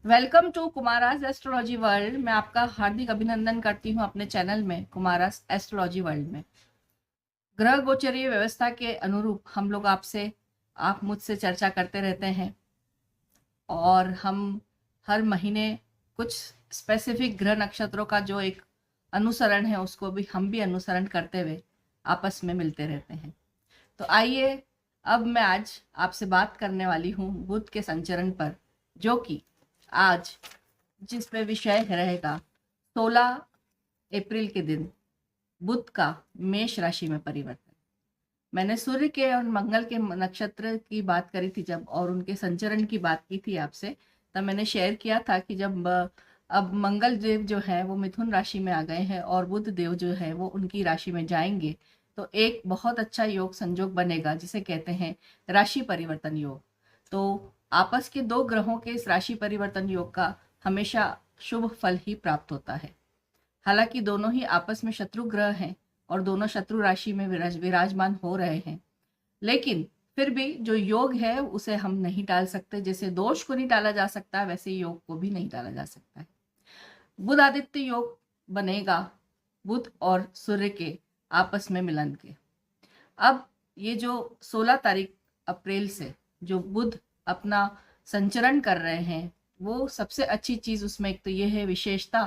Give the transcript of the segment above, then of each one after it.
Welcome to Kumara's astrology world. मैं आपका हार्दिक अभिनंदन करती हूँ अपने चैनल में कुमारास एस्ट्रोलॉजी वर्ल्ड में। ग्रह गोचरीय व्यवस्था के अनुरूप हम लोग आप मुझसे चर्चा करते रहते हैं और हम हर महीने कुछ स्पेसिफिक ग्रह नक्षत्रों का जो एक अनुसरण है उसको भी हम भी अनुसरण करते हुए आपस में मिलते रहते हैं। तो आइए, अब मैं आज आपसे बात करने वाली हूँ बुध के संचरण पर, जो कि आज जिस पे विषय रहेगा 16 अप्रैल के दिन बुध का मेष राशि में परिवर्तन। मैंने सूर्य के और मंगल के नक्षत्र की बात करी थी जब, और उनके संचरण की बात की थी आपसे, तब मैंने शेयर किया था कि जब अब मंगल देव जो है वो मिथुन राशि में आ गए हैं और बुध देव जो है वो उनकी राशि में जाएंगे, तो एक बहुत अच्छा योग संयोग बनेगा जिसे कहते हैं राशि परिवर्तन योग। तो आपस के दो ग्रहों के इस राशि परिवर्तन योग का हमेशा शुभ फल ही प्राप्त होता है। हालांकि दोनों ही आपस में शत्रु ग्रह हैं और दोनों शत्रु राशि में विराजमान हो रहे हैं, लेकिन फिर भी जो योग है उसे हम नहीं टाल सकते। जैसे दोष को नहीं टाला जा सकता, वैसे योग को भी नहीं टाला जा सकता है। बुध आदित्य योग बनेगा बुध और सूर्य के आपस में मिलन के। अब ये जो 16 तारीख अप्रैल से जो बुध अपना संचरण कर रहे हैं, वो सबसे अच्छी चीज उसमें एक तो ये है विशेषता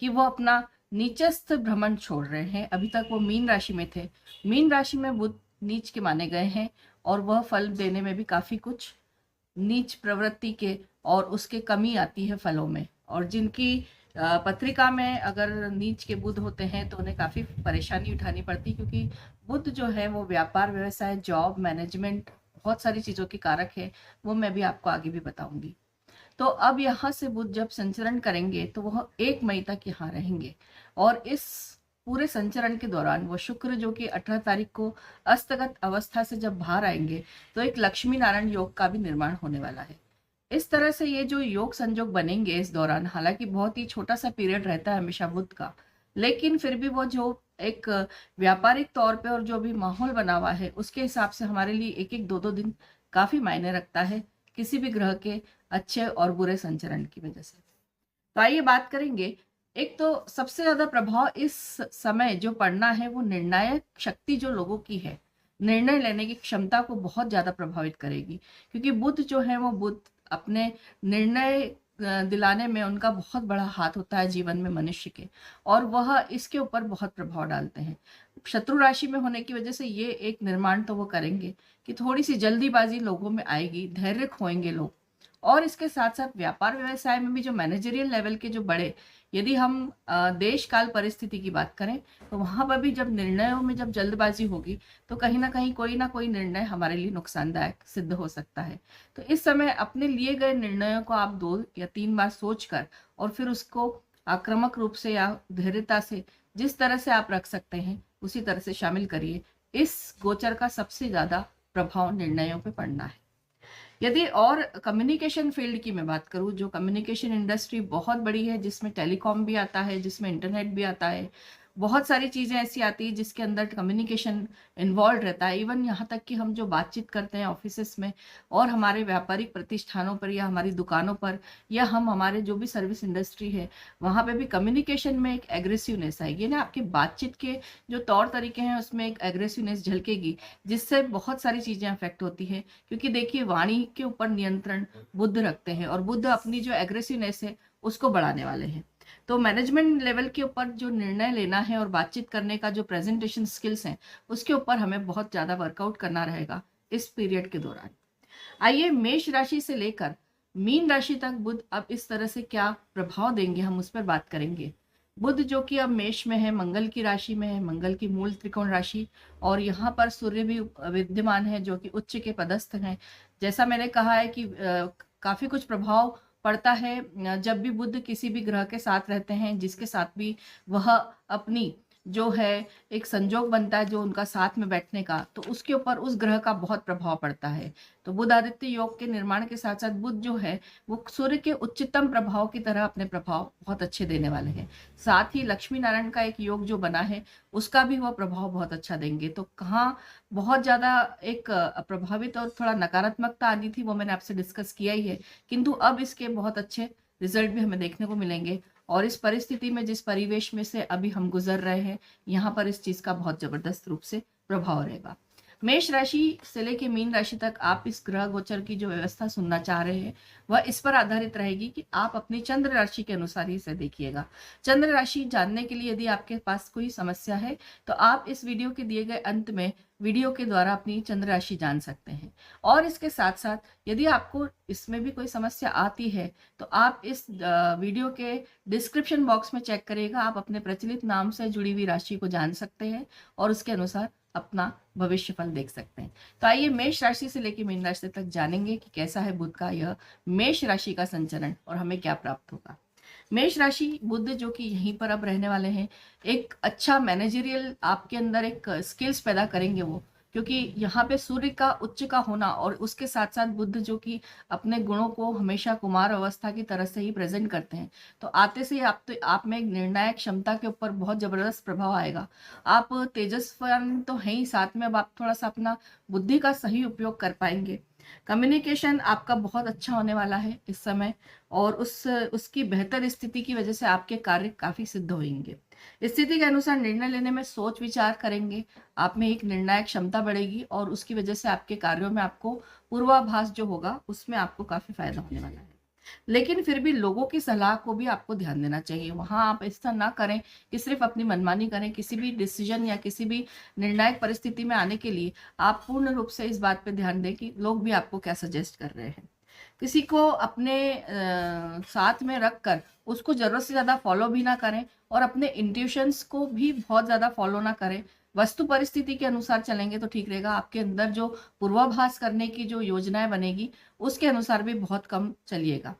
कि वो अपना नीचस्थ भ्रमण छोड़ रहे हैं। अभी तक वो मीन राशि में थे, मीन राशि में बुध नीच के माने गए हैं और वह फल देने में भी काफी कुछ नीच प्रवृत्ति के और उसके कमी आती है फलों में। और जिनकी पत्रिका में अगर नीच के बुध होते हैं तो उन्हें काफी परेशानी उठानी पड़ती, क्योंकि बुध जो है वो व्यापार व्यवसाय जॉब मैनेजमेंट बहुत सारी चीजों के कारक है। वो मैं भी आपको आगे भी बताऊंगी। तो अब यहाँ से बुध जब संचरण करेंगे तो वह 1 मई तक यहाँ रहेंगे और इस पूरे संचरण के दौरान वो शुक्र जो कि 18 तारीख को अस्तगत अवस्था से जब बाहर आएंगे तो एक लक्ष्मी नारायण योग का भी निर्माण होने वाला है। इस तरह से ये जो योग संयोग बनेंगे इस दौरान, हालांकि बहुत ही छोटा सा पीरियड रहता है हमेशा बुध का, लेकिन फिर भी वो जो एक व्यापारिक तौर पे और जो भी माहौल बना हुआ है उसके हिसाब से हमारे लिए एक एक दो दो दिन काफी मायने रखता है किसी भी ग्रह के अच्छे और बुरे संचरण की वजह से। तो आइए बात करेंगे। एक तो सबसे ज्यादा प्रभाव इस समय जो पड़ना है वो निर्णायक शक्ति जो लोगों की है, निर्णय लेने की क्षमता को बहुत ज्यादा प्रभावित करेगी, क्योंकि बुध जो है वो बुध अपने निर्णय दिलाने में उनका बहुत बड़ा हाथ होता है जीवन में मनुष्य के, और वह इसके ऊपर बहुत प्रभाव डालते हैं। शत्रु राशि में होने की वजह से ये एक निर्माण तो वो करेंगे कि थोड़ी सी जल्दीबाजी लोगों में आएगी, धैर्य खोएंगे लोग। और इसके साथ साथ व्यापार व्यवसाय में भी जो मैनेजरियल लेवल के जो बड़े, यदि हम देश काल परिस्थिति की बात करें तो वहां पर भी जब निर्णयों में जब जल्दबाजी होगी तो कहीं ना कोई निर्णय हमारे लिए नुकसानदायक सिद्ध हो सकता है। तो इस समय अपने लिए गए निर्णयों को आप 2 या 3 बार सोच कर और फिर उसको आक्रामक रूप से या धैर्यता से जिस तरह से आप रख सकते हैं उसी तरह से शामिल करिए। इस गोचर का सबसे ज्यादा प्रभाव निर्णयों पे पड़ना है। यदि और कम्युनिकेशन फील्ड की मैं बात करूं, जो कम्युनिकेशन इंडस्ट्री बहुत बड़ी है, जिसमें टेलीकॉम भी आता है, जिसमें इंटरनेट भी आता है, बहुत सारी चीजें ऐसी आती है जिसके अंदर कम्युनिकेशन इन्वॉल्व रहता है। इवन यहाँ तक कि हम जो बातचीत करते हैं ऑफिसेस में और हमारे व्यापारिक प्रतिष्ठानों पर या हमारी दुकानों पर या हम हमारे जो भी सर्विस इंडस्ट्री है वहां पे भी कम्युनिकेशन में एक एग्रेसिवनेस आएगी ना, आपकी बातचीत के जो तौर तरीके हैं उसमें एक एग्रेसिवनेस झलकेगी, जिससे बहुत सारी चीजें अफेक्ट होती है। क्योंकि देखिए, वाणी के ऊपर नियंत्रण बुध रखते हैं और बुध अपनी जो एग्रेसिवनेस है उसको बढ़ाने वाले हैं। तो मैनेजमेंट लेवल के ऊपर जो निर्णय लेना है और बातचीत करने का जो प्रेजेंटेशन स्किल्स हैं उसके ऊपर हमें बहुत ज्यादा वर्कआउट करना रहेगा इस पीरियड के दौरान। आइए, मेष राशि से लेकर मीन राशि तक बुध अब इस तरह से क्या प्रभाव देंगे हम उस पर बात करेंगे। बुध जो कि अब मेष में है, मंगल की राशि में है, मंगल की मूल त्रिकोण राशि, और यहाँ पर सूर्य भी विद्यमान है जो कि उच्च के पदस्थ हैं। जैसा मैंने कहा है कि काफी कुछ प्रभाव पड़ता है जब भी बुध किसी भी ग्रह के साथ रहते हैं, जिसके साथ भी वह अपनी जो है एक संजोग बनता है जो उनका साथ में बैठने का, तो उसके ऊपर उस ग्रह का बहुत प्रभाव पड़ता है। तो बुध आदित्य योग के निर्माण के साथ साथ बुध जो है वो सूर्य के उच्चतम प्रभाव की तरह अपने प्रभाव बहुत अच्छे देने वाले हैं। साथ ही लक्ष्मी नारायण का एक योग जो बना है उसका भी वह प्रभाव बहुत अच्छा देंगे। तो कहाँ बहुत ज्यादा एक प्रभावित और थोड़ा नकारात्मकता आनी थी वो मैंने आपसे डिस्कस किया ही है, किंतु अब इसके बहुत अच्छे रिजल्ट भी हमें देखने को मिलेंगे। और इस परिस्थिति में, जिस परिवेश में से अभी हम गुजर रहे हैं, यहाँ पर इस चीज का बहुत जबरदस्त रूप से प्रभाव रहेगा। मेष राशि से लेके मीन राशि तक आप इस ग्रह गोचर की जो व्यवस्था सुनना चाह रहे हैं वह इस पर आधारित रहेगी कि आप अपनी चंद्र राशि के अनुसार ही इसे देखिएगा। चंद्र राशि जानने के लिए यदि आपके पास कोई समस्या है तो आप इस वीडियो के दिए गए अंत में वीडियो के द्वारा अपनी चंद्र राशि जान सकते हैं। और इसके साथ साथ यदि आपको इसमें भी कोई समस्या आती है तो आप इस वीडियो के डिस्क्रिप्शन बॉक्स में चेक करिएगा, आप अपने प्रचलित नाम से जुड़ी हुई राशि को जान सकते हैं और उसके अनुसार अपना भविष्य फल देख सकते हैं। तो आइए मेष राशि से लेकर मीन राशि तक जानेंगे कि कैसा है बुध का यह मेष राशि का संचरण और हमें क्या प्राप्त होगा। मेष राशि बुध जो कि यहीं पर अब रहने वाले हैं, एक अच्छा मैनेजरियल आपके अंदर एक स्किल्स पैदा करेंगे वो, क्योंकि यहाँ पे सूर्य का उच्च का होना और उसके साथ साथ बुध जो कि अपने गुणों को हमेशा कुमार अवस्था की तरह से ही प्रेजेंट करते हैं, तो आते से आप में एक निर्णायक क्षमता के ऊपर बहुत जबरदस्त प्रभाव आएगा। आप तेजस्वी तो हैं ही, साथ में अब आप थोड़ा सा अपना बुद्धि का सही उपयोग कर पाएंगे। कम्युनिकेशन आपका बहुत अच्छा होने वाला है इस समय, और उसकी बेहतर स्थिति की वजह से आपके कार्य काफी सिद्ध होंगे। स्थिति के अनुसार निर्णय लेने में सोच विचार करेंगे, आप में एक निर्णायक क्षमता बढ़ेगी और उसकी वजह से आपके कार्यों में आपको पूर्वाभास जो होगा उसमें आपको काफी फायदा होने वाला है। लेकिन फिर भी लोगों की सलाह को भी आपको ध्यान देना चाहिए। वहां आप ऐसा ना करें कि सिर्फ अपनी मनमानी करें। किसी भी डिसीजन या किसी भी निर्णायक परिस्थिति में आने के लिए आप पूर्ण रूप से इस बात पे ध्यान दें कि लोग भी आपको क्या सजेस्ट कर रहे हैं। किसी को अपने साथ में रखकर उसको जरूरत से ज्यादा फॉलो भी ना करें और अपने इंट्यूशंस को भी बहुत ज्यादा फॉलो ना करें। वस्तु परिस्थिति के अनुसार चलेंगे तो ठीक रहेगा। आपके अंदर जो पूर्वाभास करने की जो योजनाएं बनेगी उसके अनुसार भी बहुत कम चलिएगा।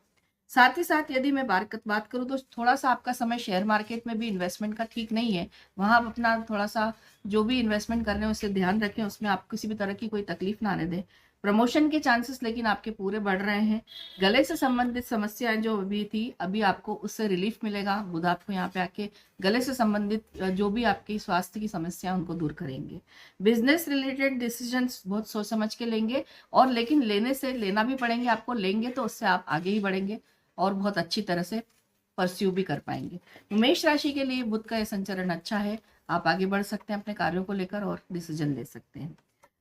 साथ ही साथ यदि मैं बात करूं तो थोड़ा सा आपका समय शेयर मार्केट में भी इन्वेस्टमेंट का ठीक नहीं है। वहां आप अपना थोड़ा सा जो भी इन्वेस्टमेंट कर रहे हैं उससे ध्यान रखें, उसमें आप किसी भी तरह की कोई तकलीफ ना आने दें। प्रमोशन के चांसेस लेकिन आपके पूरे बढ़ रहे हैं। गले से संबंधित समस्याएं जो अभी थी, अभी आपको उससे रिलीफ मिलेगा। बुध आपको यहाँ पे आके गले से संबंधित जो भी आपकी स्वास्थ्य की समस्या उनको दूर करेंगे। बिजनेस रिलेटेड डिसीजंस बहुत सोच समझ के लेंगे, और लेकिन लेना भी पड़ेंगे आपको। लेंगे तो उससे आप आगे ही बढ़ेंगे और बहुत अच्छी तरह से परस्यू भी कर पाएंगे। मेष राशि के लिए बुध का यह संचरण अच्छा है, आप आगे बढ़ सकते हैं अपने कार्यों को लेकर और डिसीजन ले सकते हैं।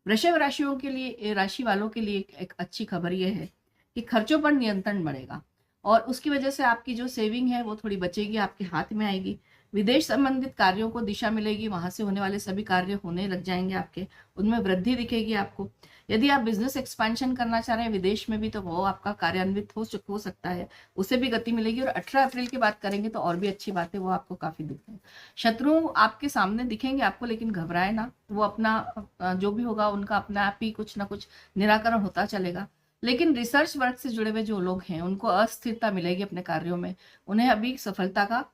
वृषभ राशियों के लिए, राशि वालों के लिए एक अच्छी खबर यह है कि खर्चों पर नियंत्रण बढ़ेगा और उसकी वजह से आपकी जो सेविंग है वो थोड़ी बचेगी, आपके हाथ में आएगी। विदेश संबंधित कार्यों को दिशा मिलेगी, वहां से होने वाले सभी कार्य होने लग जाएंगे आपके, उनमें वृद्धि दिखेगी आपको। यदि आप बिजनेस एक्सपेंशन करना चाह रहे हैं विदेश में भी तो वो आपका कार्यान्वित हो सकता है, उसे भी गति मिलेगी। और 18 अप्रैल की बात करेंगे तो और भी अच्छी बात है, वो आपको काफी दिखते हैं। शत्रु आपके सामने दिखेंगे आपको, लेकिन घबराए ना, वो अपना जो भी होगा उनका अपना आप ही कुछ ना कुछ निराकरण होता चलेगा। लेकिन रिसर्च वर्क से जुड़े हुए जो लोग हैं उनको अस्थिरता मिलेगी अपने कार्यों में, उन्हें अभी सफलता का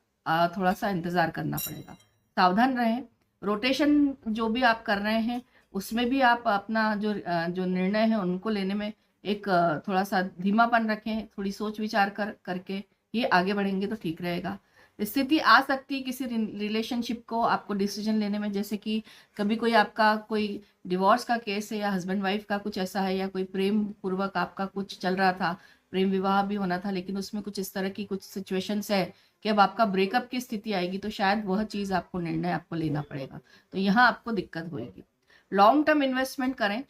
थोड़ा सा इंतजार करना पड़ेगा। सावधान रहें। रोटेशन जो भी आप कर रहे हैं उसमें भी आप अपना जो निर्णय है उनको लेने में एक थोड़ा सा धीमापन रखें। थोड़ी सोच विचार करके ये आगे बढ़ेंगे तो ठीक रहेगा। स्थिति आ सकती है किसी रिलेशनशिप को आपको डिसीजन लेने में, जैसे कि कभी कोई आपका कोई डिवोर्स का केस है या हस्बैंड वाइफ का कुछ ऐसा है, या कोई प्रेम पूर्वक आपका कुछ चल रहा था, प्रेम विवाह भी होना था, लेकिन उसमें कुछ इस तरह की कुछ सिचुएशंस है कि अब आपका ब्रेकअप की स्थिति आएगी, तो शायद वह चीज आपको निर्णय आपको लेना पड़ेगा, तो यहाँ आपको दिक्कत होगी। लॉन्ग टर्म इन्वेस्टमेंट करें।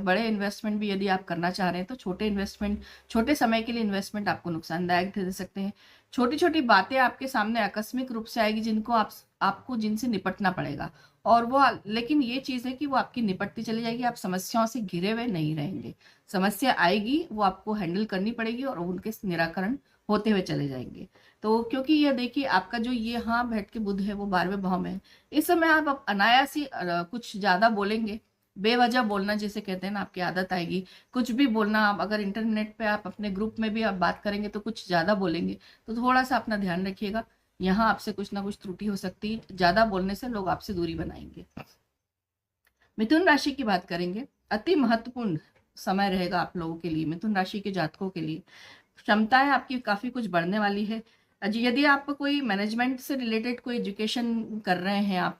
बड़े इन्वेस्टमेंट भी यदि आप करना चाह रहे हैं तो छोटे समय के लिए इन्वेस्टमेंट आपको नुकसानदायक दे सकते हैं। छोटी छोटी बातें आपके सामने आकस्मिक रूप से आएगी जिनको आपको जिनसे निपटना पड़ेगा, और वो लेकिन ये चीज है कि वो आपकी निपटती चली जाएगी, आप समस्याओं से घिरे हुए नहीं रहेंगे। समस्या आएगी, वो आपको हैंडल करनी पड़ेगी और उनके निराकरण होते हुए चले जाएंगे। तो क्योंकि ये देखिए आपका जो ये यहाँ बैठ के बुध है वो 12वें भाव में है, इस समय आप अनायास ही कुछ ज्यादा बोलेंगे, बेवजह बोलना जिसे कहते हैं ना, आपकी आदत आएगी कुछ भी बोलना। आप अगर इंटरनेट पे आप अपने ग्रुप में भी आप बात करेंगे तो कुछ ज्यादा बोलेंगे, तो थोड़ा सा अपना ध्यान रखिएगा। यहाँ आपसे कुछ ना कुछ त्रुटि हो सकती है, ज्यादा बोलने से लोग आपसे दूरी बनाएंगे। मिथुन राशि की बात करेंगे, अति महत्वपूर्ण समय रहेगा आप लोगों के लिए, मिथुन राशि के जातकों के लिए। क्षमताएं आपकी काफी कुछ बढ़ने वाली है। यदि आप कोई मैनेजमेंट से रिलेटेड कोई एजुकेशन कर रहे हैं, आप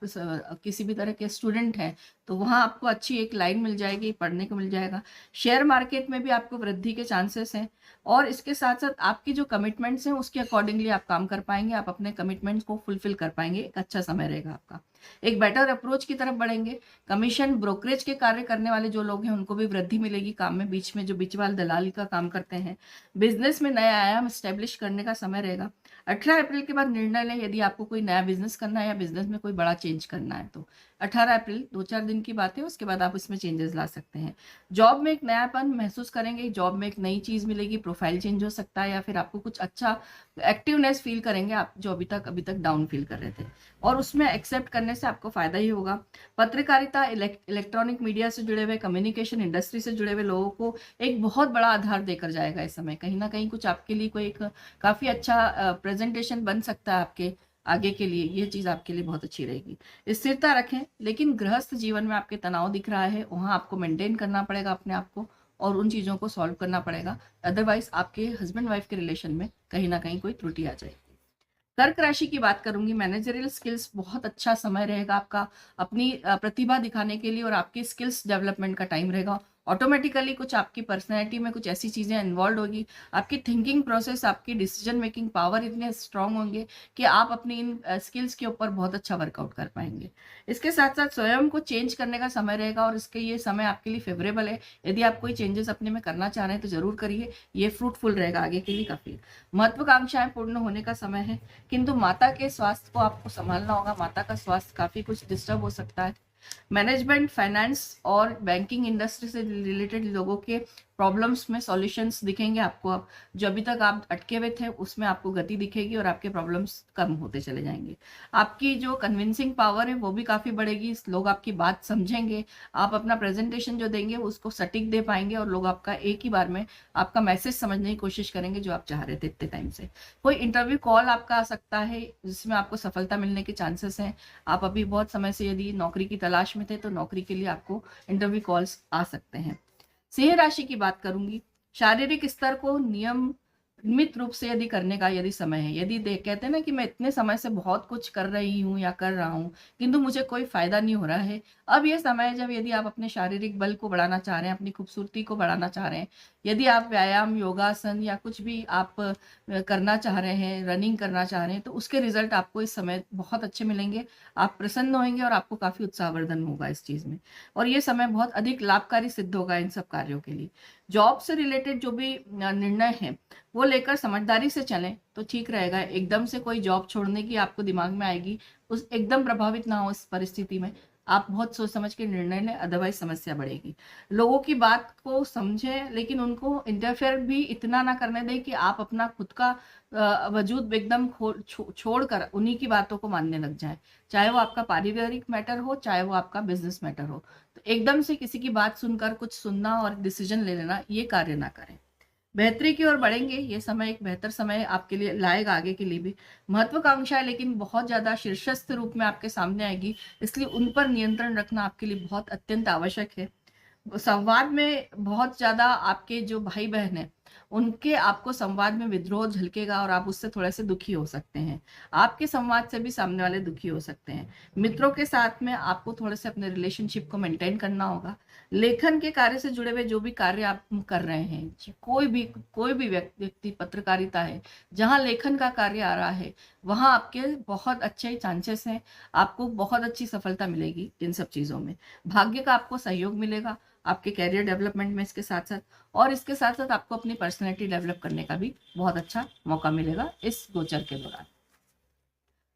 किसी भी तरह के स्टूडेंट हैं, तो वहाँ आपको अच्छी एक लाइन मिल जाएगी, पढ़ने को मिल जाएगा। शेयर मार्केट में भी आपको वृद्धि के चांसेस हैं और इसके साथ-साथ आपकी जो कमिटमेंट्स हैं उसके अकॉर्डिंगली आप काम कर पाएँगे, आप अपने कमिटमेंट्स को फुलफिल कर पाएँगे, एक अच्छा समय रहेगा आपका। एक बेटर अप्रोच की तरफ बढ़ेंगे, कमीशन ब्रोकरेज के कार्य करने वाले जो लोग हैं उनको भी वृद्धि मिलेगी काम में, बीच में जो बिचवाल दलाली का काम करते हैं। बिज़नेस में नया आयाम एस्टेब्लिश करने का समय रहेगा। 18 अप्रैल के बाद निर्णय लें यदि आपको कोई नया बिज़नेस करना है या बिज़नेस में कोई बड़ा चेंज करना है तो। 18 अप्रैल 2-4 दिन की बात है, उसके बाद आप इसमें चेंजेस ला सकते हैं। जॉब में एक नयापन महसूस करेंगे, जॉब में एक नई चीज़ मिलेगी, प्रोफाइल चेंज हो सकता है या फिर आपको कुछ अच्छा एक्टिवनेस फ़ील करेंगे आप जो अभी तक डाउन फ़ील कर रहे थे और उसमें एक्सेप्ट करने से आपको फ़ायदा ही होगा। पत्रकारिता, इलेक्ट्रॉनिक मीडिया से जुड़े हुए, कम्युनिकेशन इंडस्ट्री से जुड़े हुए लोगों को एक बहुत बड़ा आधार देकर जाएगा इस समय। कहीं न कहीं कुछ आपके लिए कोई एक काफ़ी अच्छा प्रेज़ेंटेशन बन सकता है आपके आगे के लिए, ये चीज़ आपके लिए बहुत अच्छी रहेगी। स्थिरता रखें, लेकिन गृहस्थ जीवन में आपके तनाव दिख रहा है, वहाँ आपको मेंटेन करना पड़ेगा अपने आप को और उन चीज़ों को सॉल्व करना पड़ेगा। अदरवाइज़ आपके हस्बैंड वाइफ के रिलेशन में कहीं न कहीं कोई त्रुटि आ जाएगी। कर्क राशि की बात करूंगी, मैनेजरियल स्किल्स बहुत अच्छा समय रहेगा आपका अपनी प्रतिभा दिखाने के लिए और आपकी स्किल्स डेवलपमेंट का टाइम रहेगा। ऑटोमेटिकली कुछ आपकी पर्सनैलिटी में कुछ ऐसी चीज़ें इन्वॉल्व होगी, आपकी थिंकिंग प्रोसेस, आपकी डिसीजन मेकिंग पावर इतने स्ट्रांग होंगे कि आप अपनी इन स्किल्स के ऊपर बहुत अच्छा वर्कआउट कर पाएंगे। इसके साथ साथ स्वयं को चेंज करने का समय रहेगा और इसके ये समय आपके लिए फेवरेबल है। यदि आप कोई चेंजेस अपने में करना चाह रहे हैं तो ज़रूर करिए, ये फ्रूटफुल रहेगा आगे के लिए काफ़ी। महत्वाकांक्षाएं पूर्ण होने का समय है, किंतु माता के स्वास्थ्य को आपको संभालना होगा। माता का स्वास्थ्य काफी कुछ डिस्टर्ब हो सकता है। मैनेजमेंट, फाइनेंस और बैंकिंग इंडस्ट्री से रिलेटेड लोगों के प्रॉब्लम्स में सॉल्यूशंस दिखेंगे आपको। अब जो अभी तक आप अटके हुए थे उसमें आपको गति दिखेगी और आपके प्रॉब्लम्स कम होते चले जाएंगे। आपकी जो कन्विंसिंग पावर है वो भी काफ़ी बढ़ेगी, लोग आपकी बात समझेंगे, आप अपना प्रेजेंटेशन जो देंगे उसको सटीक दे पाएंगे और लोग आपका एक ही बार में आपका मैसेज समझने की कोशिश करेंगे जो आप चाह रहे थे इतने टाइम से। कोई इंटरव्यू कॉल आपका आ सकता है जिसमें आपको सफलता मिलने के चांसेस हैं। आप अभी बहुत समय से यदि नौकरी की तलाश में थे तो नौकरी के लिए आपको इंटरव्यू कॉल्स आ सकते हैं। सिंह राशि की बात करूंगी, शारीरिक स्तर को नियमित रूप से यदि करने का यदि समय है, यदि देख कहते हैं ना कि मैं इतने समय से बहुत कुछ कर रही हूँ या कर रहा हूँ किंतु मुझे कोई फायदा नहीं हो रहा है, अब ये समय है जब यदि आप अपने शारीरिक बल को बढ़ाना चाह रहे हैं, अपनी खूबसूरती को बढ़ाना चाह रहे हैं, यदि आप व्यायाम, योगासन या कुछ भी आप करना चाह रहे हैं, रनिंग करना चाह रहे हैं तो उसके रिजल्ट आपको इस समय बहुत अच्छे मिलेंगे। आप प्रसन्न होंगे और आपको काफी उत्साहवर्धन होगा इस चीज में और ये समय बहुत अधिक लाभकारी सिद्ध होगा इन सब कार्यों के लिए। जॉब से रिलेटेड जो भी निर्णय है वो लेकर समझदारी से चलें तो ठीक रहेगा। एकदम से कोई जॉब छोड़ने की आपको दिमाग में आएगी, उस एकदम प्रभावित ना हो इस परिस्थिति में, आप बहुत सोच समझ के निर्णय लें, अदरवाइज समस्या बढ़ेगी। लोगों की बात को समझें लेकिन उनको इंटरफेयर भी इतना ना करने दें कि आप अपना खुद का वजूद एकदम छोड़कर उन्हीं की बातों को मानने लग जाएं, चाहे वो आपका पारिवारिक मैटर हो चाहे वो आपका बिजनेस मैटर हो। तो एकदम से किसी की बात सुनकर कुछ सुनना और डिसीजन ले लेना ये कार्य ना करें। बेहतरी की ओर बढ़ेंगे, ये समय एक बेहतर समय आपके लिए लाएगा आगे के लिए भी। महत्वाकांक्षा है लेकिन बहुत ज्यादा शीर्षस्थ रूप में आपके सामने आएगी, इसलिए उन पर नियंत्रण रखना आपके लिए बहुत अत्यंत आवश्यक है। संवाद में बहुत ज्यादा आपके जो भाई बहन है उनके आपको संवाद में विद्रोह झलकेगा और आप उससे थोड़े से दुखी हो सकते हैं। आपके संवाद से भी सामने वाले दुखी हो सकते हैं। मित्रों के साथ में आपको थोड़े से अपने रिलेशनशिप को मेंटेन करना होगा। लेखन के कार्य से जुड़े हुए जो भी कार्य आप कर रहे हैं, कोई भी व्यक्ति पत्रकारिता है जहां लेखन का कार्य आ रहा है वहां आपके बहुत अच्छे चांसेस हैं, आपको बहुत अच्छी सफलता मिलेगी इन सब चीजों में। भाग्य का आपको सहयोग मिलेगा आपके कैरियर डेवलपमेंट में, इसके साथ साथ और इसके साथ साथ आपको अपनी पर्सनैलिटी डेवलप करने का भी बहुत अच्छा मौका मिलेगा इस गोचर के दौरान।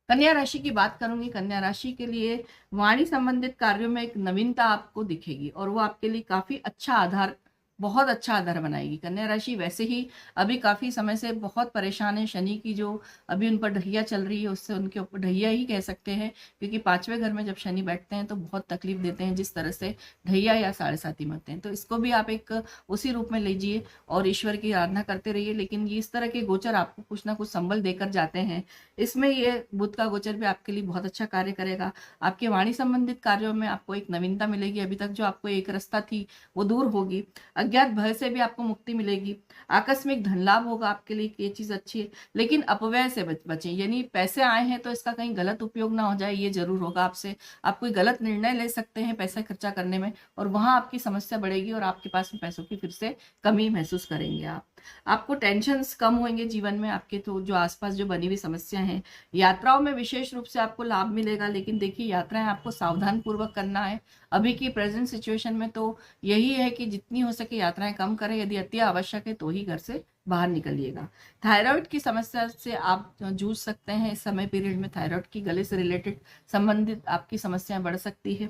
कन्या राशि की बात करूंगी, कन्या राशि के लिए वाणी संबंधित कार्यों में एक नवीनता आपको दिखेगी और वो आपके लिए काफी अच्छा आधार, बहुत अच्छा आधार बनाएगी। कन्या राशि वैसे ही अभी काफी समय से बहुत परेशान है, शनि की जो अभी उन पर ढैया चल रही है उससे उनके ऊपर ढैया ही कह सकते हैं, क्योंकि 5वें घर में जब शनि बैठते हैं तो बहुत तकलीफ देते हैं जिस तरह से ढैया या साढ़े साथी में होते हैं। तो इसको भी आप एक उसी रूप में लीजिए और ईश्वर की आराधना करते रहिए। लेकिन ये इस तरह के गोचर आपको कुछ ना कुछ संबल देकर जाते हैं। इसमें ये बुध का गोचर भी आपके लिए बहुत अच्छा कार्य करेगा। आपके वाणी संबंधित कार्यों में आपको एक नवीनता मिलेगी, अभी तक जो आपको एक रास्ता थी वो दूर होगी। अज्ञात भय से भी आपको मुक्ति मिलेगी। आकस्मिक धन लाभ होगा आपके लिए, ये चीज़ अच्छी है। लेकिन अपव्यय से बचें, यानी पैसे आए हैं तो इसका कहीं गलत उपयोग ना हो जाए, ये ज़रूर होगा आपसे। आप कोई गलत निर्णय ले सकते हैं पैसा खर्चा करने में, और वहाँ आपकी समस्या बढ़ेगी और आपके पास में पैसों की फिर से कमी महसूस करेंगे आप। आपको टेंशन्स कम होंगे जीवन में आपके, तो जो आसपास जो बनी हुई समस्या हैं। यात्राओं में विशेष रूप से आपको लाभ मिलेगा, लेकिन देखिए यात्राएं आपको सावधान पूर्वक करना है। अभी की प्रेजेंट सिचुएशन में तो यही है कि जितनी हो सके यात्राएं कम करें, यदि अति आवश्यक है तो ही घर से बाहर निकलिएगा। थायराइड की समस्या से आप जूझ सकते हैं इस समय पीरियड में। थायराइड की गले से रिलेटेड संबंधित आपकी समस्याएं बढ़ सकती है।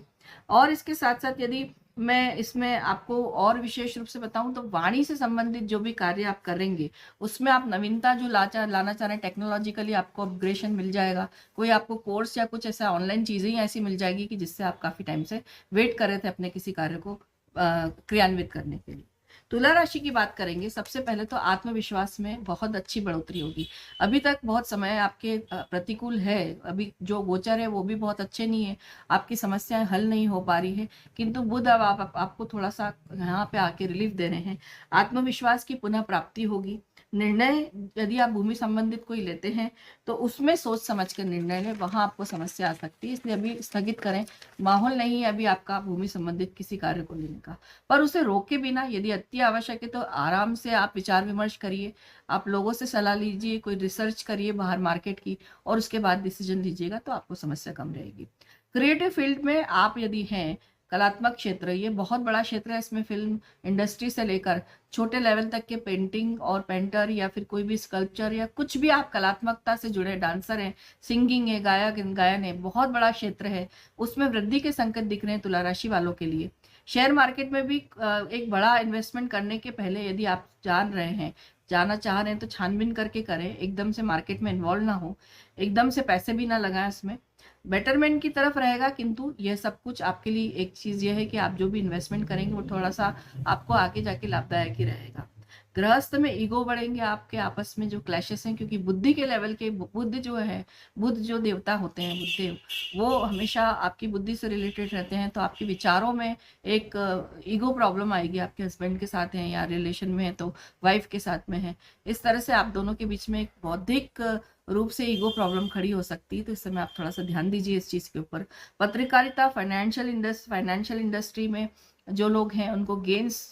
और इसके साथ साथ यदि मैं इसमें आपको और विशेष रूप से बताऊं तो वाणी से संबंधित जो भी कार्य आप करेंगे उसमें आप नवीनता जो लाना चाह रहे हैं, टेक्नोलॉजिकली आपको अपग्रेडेशन मिल जाएगा। कोई आपको कोर्स या कुछ ऐसा ऑनलाइन चीजें ही ऐसी मिल जाएगी कि जिससे आप काफी टाइम से वेट कर रहे थे अपने किसी कार्य को क्रियान्वित करने के लिए। तुला राशि की बात करेंगे। सबसे पहले तो आत्मविश्वास में बहुत अच्छी बढ़ोतरी होगी। अभी तक बहुत समय आपके प्रतिकूल है, अभी जो गोचर है वो भी बहुत अच्छे नहीं है, आपकी समस्याएं हल नहीं हो पा रही है, किंतु बुध अब आपको थोड़ा सा यहाँ पे आके रिलीफ दे रहे हैं। आत्मविश्वास की पुनः प्राप्ति होगी। निर्णय यदि आप भूमि संबंधित कोई लेते हैं तो उसमें सोच समझ कर निर्णय लें, वहां आपको समस्या आ सकती है, इसलिए अभी स्थगित करें। माहौल नहीं है अभी आपका भूमि संबंधित किसी कार्य को लेने का, पर उसे रोके बिना यदि अति आवश्यक है तो आराम से आप विचार विमर्श करिए, आप लोगों से सलाह लीजिए, कोई रिसर्च करिए बाहर मार्केट की, और उसके बाद डिसीजन लीजिएगा तो आपको समस्या कम रहेगी। क्रिएटिव फील्ड में आप यदि हैं, कलात्मक क्षेत्र ये बहुत बड़ा क्षेत्र है, इसमें फिल्म इंडस्ट्री से लेकर छोटे लेवल तक के पेंटिंग और पेंटर या फिर कोई भी स्कल्पचर या कुछ भी आप कलात्मकता से जुड़े, डांसर हैं, सिंगिंग है, गायन है, बहुत बड़ा क्षेत्र है, उसमें वृद्धि के संकेत दिख रहे हैं तुला राशि वालों के लिए। शेयर मार्केट में भी एक बड़ा इन्वेस्टमेंट करने के पहले यदि आप जाना चाह रहे हैं तो छानबीन करके करें, एकदम से मार्केट में इन्वॉल्व ना हो, एकदम से पैसे भी ना लगाएं इसमें। बेटरमेंट की तरफ रहेगा, किंतु यह सब कुछ आपके लिए एक चीज यह है कि आप जो भी इन्वेस्टमेंट करेंगे वो थोड़ा सा आपको आगे जाके लाभदायक ही रहेगा। गृहस्थ में ईगो बढ़ेंगे आपके आपस में जो क्लैशेस हैं, क्योंकि बुद्धि के लेवल के बुद्ध जो देवता होते हैं, बुद्धदेव, वो हमेशा आपकी बुद्धि से रिलेटेड रहते हैं, तो आपके विचारों में एक ईगो प्रॉब्लम आएगी। आपके हस्बैंड के साथ हैं या रिलेशन में है तो वाइफ के साथ में है, इस तरह से आप दोनों के बीच में एक बौद्धिक रूप से ईगो प्रॉब्लम खड़ी हो सकती है, तो इस समय आप थोड़ा सा ध्यान दीजिए इस चीज के ऊपर। पत्रकारिता, फाइनेंशियल इंडस्ट्री में जो लोग हैं उनको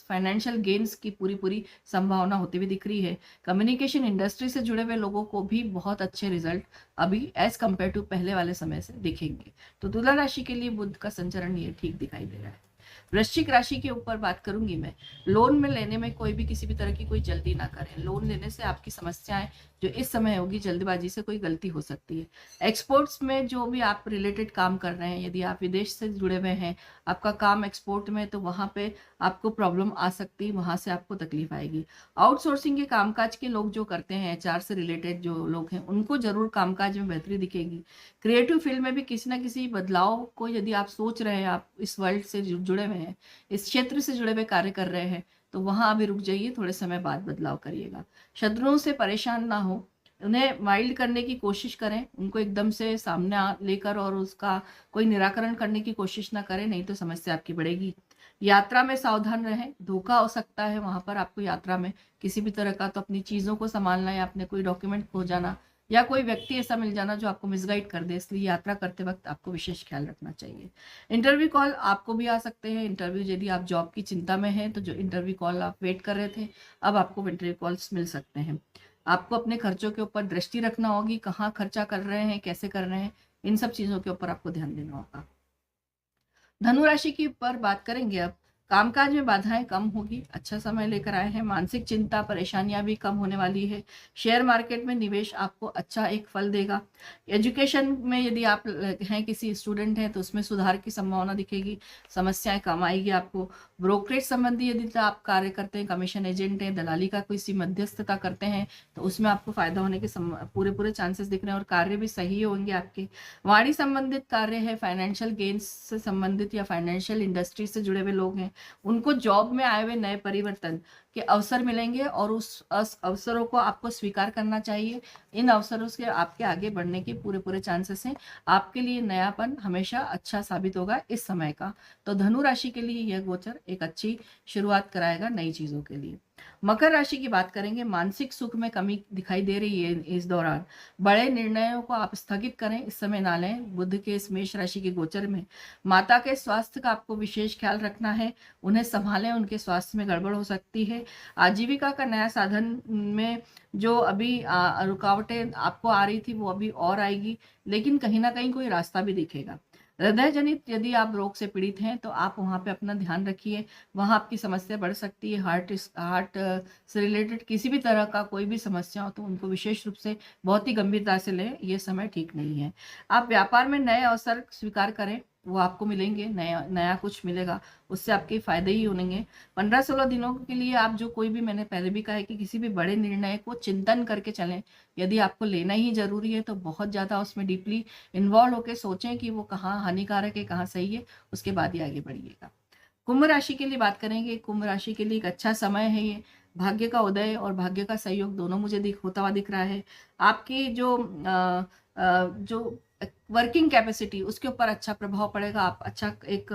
फाइनेंशियल गेन्स की पूरी संभावना होती हुई दिख रही है। कम्युनिकेशन इंडस्ट्री से जुड़े हुए लोगों को भी बहुत अच्छे रिजल्ट अभी एज कंपेयर टू पहले वाले समय से दिखेंगे। तो तुला राशि के लिए बुध का संचरण ये ठीक दिखाई दे रहा है। वृश्चिक राशि के ऊपर बात करूंगी मैं। लोन में लेने में कोई भी किसी भी तरह की कोई जल्दी ना करें। लोन लेने से आपकी समस्याएं जो इस समय होगी, जल्दबाजी से कोई गलती हो सकती है। एक्सपोर्ट्स में जो भी आप रिलेटेड काम कर रहे हैं, यदि आप विदेश से जुड़े हुए हैं, आपका काम एक्सपोर्ट में, तो वहां पे आपको प्रॉब्लम आ सकती है, वहां से आपको तकलीफ आएगी। आउटसोर्सिंग के कामकाज के लोग जो करते हैं, एचआर से रिलेटेड जो लोग हैं, उनको जरूर कामकाज में बेहतरी दिखेगी। क्रिएटिव फील्ड में भी किसी ना किसी बदलाव को यदि आप सोच रहे हैं, आप इस वर्ल्ड से जुड़े हुए हैं, इस क्षेत्र से जुड़े हुए कार्य कर रहे हैं, तो वहां अभी रुक जाइए, थोड़े समय बाद बदलाव करिएगा। शत्रुओं से परेशान ना हो, उन्हें माइल्ड करने की कोशिश करें, उनको एकदम से सामने लेकर और उसका कोई निराकरण करने की कोशिश ना करें, नहीं तो समस्या आपकी बढ़ेगी। यात्रा में सावधान रहें, धोखा हो सकता है वहां पर आपको यात्रा में किसी भी तरह का, तो अपनी चीजों को संभालना या अपने कोई डॉक्यूमेंट खो जाना या कोई व्यक्ति ऐसा मिल जाना जो आपको मिसगाइड कर दे, इसलिए यात्रा करते वक्त आपको विशेष ख्याल रखना चाहिए। इंटरव्यू कॉल आपको भी आ सकते हैं। इंटरव्यू यदि आप जॉब की चिंता में हैं, तो जो इंटरव्यू कॉल आप वेट कर रहे थे, अब आपको इंटरव्यू कॉल्स मिल सकते हैं। आपको अपने खर्चों के ऊपर दृष्टि रखना होगी, कहाँ खर्चा कर रहे हैं, कैसे कर रहे हैं, इन सब चीजों के ऊपर आपको ध्यान देना होगा। धनु राशि के ऊपर बात करेंगे अब। कामकाज में बाधाएं कम होगी, अच्छा समय लेकर आए हैं। मानसिक चिंता परेशानियां भी कम होने वाली है। शेयर मार्केट में निवेश आपको अच्छा एक फल देगा। एजुकेशन में यदि आप हैं, किसी स्टूडेंट हैं, तो उसमें सुधार की संभावना दिखेगी, समस्याएं कम आएगी आपको। ब्रोकरेज संबंधी यदि तो आप कार्य करते हैं, कमीशन एजेंट हैं, दलाली का कोई सी मध्यस्थता करते हैं, तो उसमें आपको फायदा होने के पूरे चांसेस दिख रहे हैं और कार्य भी सही होंगे आपके। वाणी संबंधित कार्य है, फाइनेंशियल गेन्स से संबंधित या फाइनेंशियल इंडस्ट्री से जुड़े हुए लोग हैं, उनको जॉब में आए हुए नए परिवर्तन के अवसर मिलेंगे और उस अवसरों को आपको स्वीकार करना चाहिए। इन अवसरों से आपके आगे बढ़ने के पूरे पूरे चांसेस हैं। आपके लिए नयापन हमेशा अच्छा साबित होगा इस समय का। तो धनु राशि के लिए यह गोचर एक अच्छी शुरुआत कराएगा नई चीजों के लिए। मकर राशि की बात करेंगे, मानसिक सुख में कमी दिखाई दे रही है इस दौरान। बड़े निर्णयों को आप स्थगित करें, इस समय ना लें। बुध के इस मेष राशि के गोचर में माता के स्वास्थ्य का आपको विशेष ख्याल रखना है, उन्हें संभालें, उनके स्वास्थ्य में गड़बड़ हो सकती है। आजीविका का नया साधन में जो अभी रुकावटें आपको आ रही थी वो अभी और आएगी, लेकिन कहीं ना कहीं कोई रास्ता भी दिखेगा। हृदय जनित यदि आप रोग से पीड़ित हैं तो आप वहां पे अपना ध्यान रखिए, वहां आपकी समस्या बढ़ सकती है। हार्ट से रिलेटेड किसी भी तरह का कोई भी समस्या हो तो उनको विशेष रूप से बहुत ही गंभीरता से लें, ये समय ठीक नहीं है। आप व्यापार में नए अवसर स्वीकार करें, वो आपको मिलेंगे, नया नया कुछ मिलेगा, उससे आपके फायदे ही होंगे। 15-16 दिनों के लिए आप जो कोई भी, मैंने पहले भी कहा है कि किसी भी बड़े निर्णय को चिंतन करके चलें। यदि आपको लेना ही जरूरी है तो बहुत ज्यादा उसमें डीपली इन्वॉल्व होकर सोचें कि वो कहाँ हानिकारक है, कहाँ सही है, उसके बाद ही आगे बढ़िएगा। कुंभ राशि के लिए बात करेंगे। कुंभ राशि के लिए एक अच्छा समय है ये। भाग्य का उदय और भाग्य का सहयोग दोनों मुझे होता हुआ दिख रहा है। आपकी जो वर्किंग कैपेसिटी उसके ऊपर अच्छा प्रभाव पड़ेगा। आप अच्छा एक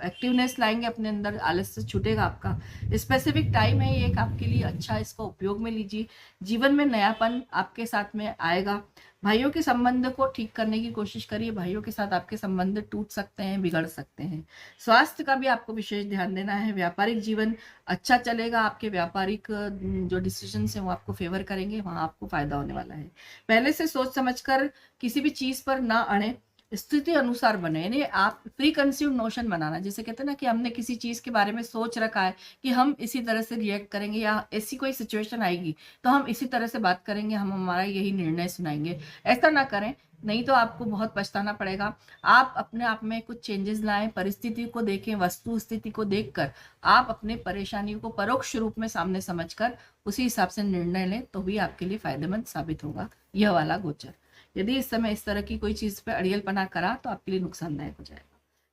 एक्टिवनेस लाएंगे अपने अंदर, आलस्य छूटेगा आपका। स्पेसिफिक टाइम है ये एक आपके लिए अच्छा, इसका उपयोग में लीजिए। जीवन में नयापन आपके साथ में आएगा। भाइयों के संबंध को ठीक करने की कोशिश करिए, भाइयों के साथ आपके संबंध टूट सकते हैं, बिगड़ सकते हैं। स्वास्थ्य का भी आपको विशेष ध्यान देना है। व्यापारिक जीवन अच्छा चलेगा, आपके व्यापारिक जो डिसीजन है वो आपको फेवर करेंगे, वहां आपको फायदा होने वाला है। पहले से सोच समझकर किसी भी चीज पर ना अड़े, स्थिति अनुसार बने। यानी आप प्री कंसीव नोशन बनाना, जैसे कहते हैं ना कि हमने किसी चीज के बारे में सोच रखा है कि हम इसी तरह से रिएक्ट करेंगे या ऐसी कोई सिचुएशन आएगी तो हम इसी तरह से बात करेंगे, हम हमारा यही निर्णय सुनाएंगे। ऐसा ना करें, नहीं तो आपको बहुत पछताना पड़ेगा। आप अपने आप में कुछ चेंजेस लाएं, परिस्थिति को देखें, वस्तु स्थिति को देखकर आप अपने परेशानियों को परोक्ष रूप में सामने समझकर उसी हिसाब से निर्णय लें, तो भी आपके लिए फायदेमंद साबित होगा यह वाला गोचर। यदि इस समय इस तरह की कोई चीज पे अड़ियलपना करा तो आपके लिए नुकसानदायक हो जाएगा।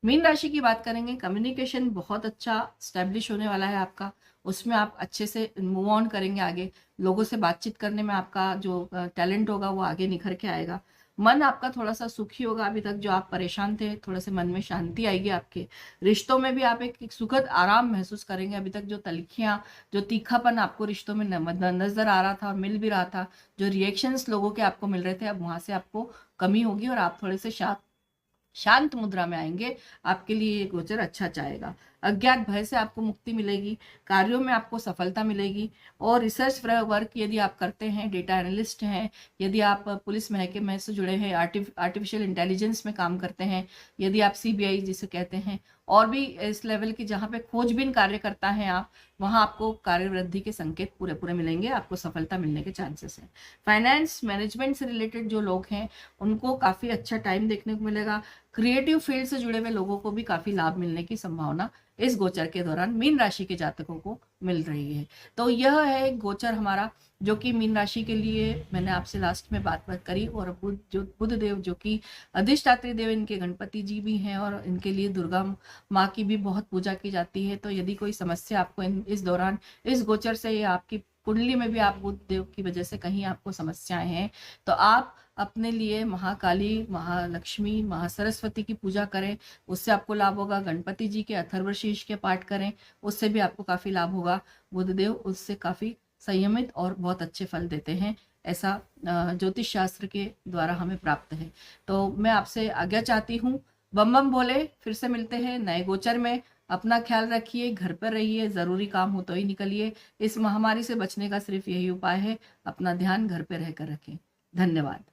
मीन राशि की बात करेंगे। कम्युनिकेशन बहुत अच्छा स्टैब्लिश होने वाला है आपका, उसमें आप अच्छे से मूव ऑन करेंगे आगे। लोगों से बातचीत करने में आपका जो टैलेंट होगा वो आगे निखर के आएगा। मन आपका थोड़ा सा सुखी होगा। अभी तक जो आप परेशान थे, थोड़ा सा मन में शांति आएगी आपके। रिश्तों में भी आप एक सुखद आराम महसूस करेंगे। अभी तक जो तलखियां, जो तीखापन आपको रिश्तों में नजर आ रहा था और मिल भी रहा था, जो रिएक्शंस लोगों के आपको मिल रहे थे, अब वहां से आपको कमी होगी और आप थोड़े से शांत मुद्रा में आएंगे। आपके लिए ये गोचर अच्छा जाएगा। अज्ञात भय से आपको मुक्ति मिलेगी, कार्यों में आपको सफलता मिलेगी। और रिसर्च वर्क यदि आप करते हैं, डेटा एनालिस्ट हैं, यदि आप पुलिस महकमे से जुड़े हैं, आर्टिफिशियल इंटेलिजेंस में काम करते हैं, यदि आप सीबीआई जिसे कहते हैं, और भी इस लेवल की जहाँ पे खोजबीन कार्य करता है आप, वहाँ आपको कार्य वृद्धि के संकेत पूरे पूरे मिलेंगे, आपको सफलता मिलने के चांसेस हैं। फाइनेंस मैनेजमेंट से रिलेटेड जो लोग हैं उनको काफी अच्छा टाइम देखने को मिलेगा। क्रिएटिव फील्ड से जुड़े हुए लोगों को भी काफी लाभ मिलने की संभावना इस गोचर के दौरान मीन राशि के जातकों को मिल रही है। तो यह है एक गोचर हमारा जो कि मीन राशि के लिए मैंने आपसे लास्ट में बात करी। और बुध देव जो कि अधिष्ठात्री देव, इनके गणपति जी भी हैं और इनके लिए दुर्गा माँ की भी बहुत पूजा की जाती है। तो यदि कोई समस्या आपको इस दौरान इस गोचर से या आपकी कुंडली में भी आप बुध देव की वजह से कहीं आपको समस्याएं हैं तो आप अपने लिए महाकाली, महालक्ष्मी, महासरस्वती की पूजा करें, उससे आपको लाभ होगा। गणपति जी के अथर्वशीर्ष के पाठ करें, उससे भी आपको काफी लाभ होगा। बुधदेव उससे काफी संयमित और बहुत अच्छे फल देते हैं, ऐसा ज्योतिष शास्त्र के द्वारा हमें प्राप्त है। तो मैं आपसे आज्ञा चाहती हूँ। बम बम बोले, फिर से मिलते हैं नए गोचर में। अपना ख्याल रखिए, घर पर रहिए, जरूरी काम हो तो ही निकलिए। इस महामारी से बचने का सिर्फ यही उपाय है, अपना ध्यान घर पे रहकर रखें। धन्यवाद।